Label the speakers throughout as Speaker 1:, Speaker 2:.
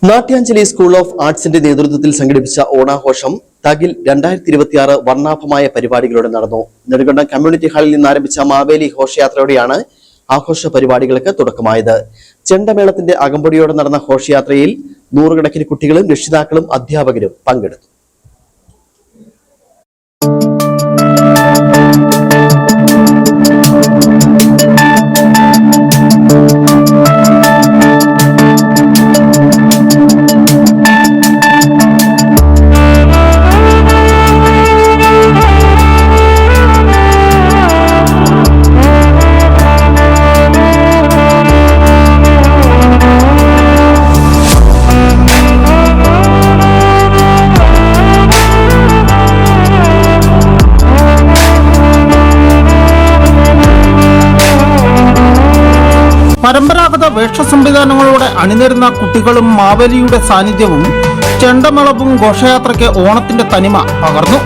Speaker 1: Natyanjali school of ആർട്സിന്റെ നേതൃത്വത്തിൽ സംഘടിപ്പിച്ച ഓണാഘോഷം തകിൽ 2026 വർണ്ണാഭമായ പരിപാടികളോടെ നടന്നു. നെടുങ്കണ്ടം കമ്മ്യൂണിറ്റി ഹാളിൽ നിന്ന് ആരംഭിച്ച മാവേലി ഘോഷയാത്രയോടെയാണ് ആഘോഷ പരിപാടികൾക്ക് തുടക്കമായത്. ചെണ്ടമേളത്തിന്റെ അകമ്പടിയോടെ നടന്ന ഘോഷയാത്രയിൽ നൂറുകണക്കിന് കുട്ടികളും രക്ഷിതാക്കളും അധ്യാപകരും പങ്കെടുത്തു.
Speaker 2: പരമ്പരാഗത വേഷ സംവിധാനങ്ങളോടെ അണിനിരുന്ന കുട്ടികളും മാവേലിയുടെ സാന്നിധ്യവും ചെണ്ടമേളവും ഘോഷയാത്രയ്ക്ക് ഓണത്തിന്റെ തനിമ പകർന്നു.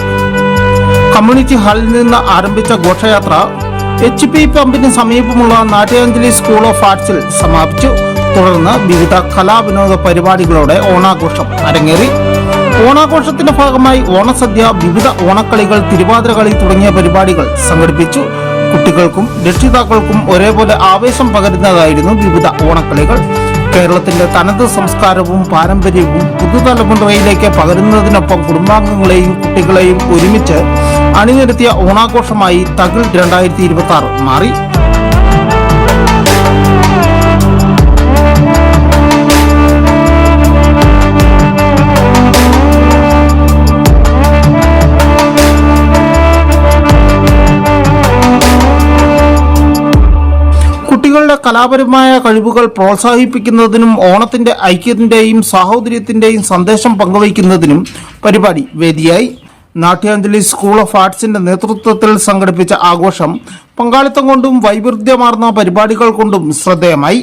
Speaker 2: കമ്മ്യൂണിറ്റി ഹാളിൽ നിന്ന് ആരംഭിച്ച ഘോഷയാത്ര HP പമ്പിന് സമീപമുള്ള നാട്യാഞ്ജലി സ്കൂൾ ഓഫ് ആർട്സിൽ സമാപിച്ചു. തുടർന്ന് വിവിധ കലാവിനോദ പരിപാടികളോടെ ഓണാഘോഷം അരങ്ങേറി. ഓണാഘോഷത്തിന്റെ ഭാഗമായി ഓണസദ്യ, വിവിധ ഓണക്കളികൾ, തിരുവാതിരകളി തുടങ്ങിയ പരിപാടികൾ സംഘടിപ്പിച്ചു. കുട്ടികൾക്കും രക്ഷിതാക്കൾക്കും ഒരേപോലെ ആവേശം പകരുന്നതായിരുന്നു വിവിധ ഓണക്കളികൾ. കേരളത്തിന്റെ തനത് സംസ്കാരവും പാരമ്പര്യവും പുതുതലമുറയിലേക്ക് പകരുന്നതിനൊപ്പം കുടുംബാംഗങ്ങളെയും കുട്ടികളെയും ഒരുമിച്ച് അണിനിരത്തിയ ഓണാഘോഷമായി തകിൽ 2026 മാറി. കുട്ടികളുടെ കലാപരമായ കഴിവുകൾ പ്രോത്സാഹിപ്പിക്കുന്നതിനും ഓണത്തിന്റെ ഐക്യത്തിന്റെയും സാഹോദര്യത്തിന്റെയും സന്ദേശം പങ്കുവയ്ക്കുന്നതിനും പരിപാടി വേദിയായി. നാട്യാഞ്ജലി സ്കൂൾ ഓഫ് ആർട്സിന്റെ നേതൃത്വത്തിൽ സംഘടിപ്പിച്ച ആഘോഷം പങ്കാളിത്തം കൊണ്ടും വൈവിധ്യമാർന്ന പരിപാടികൾ കൊണ്ടും ശ്രദ്ധേയമായി.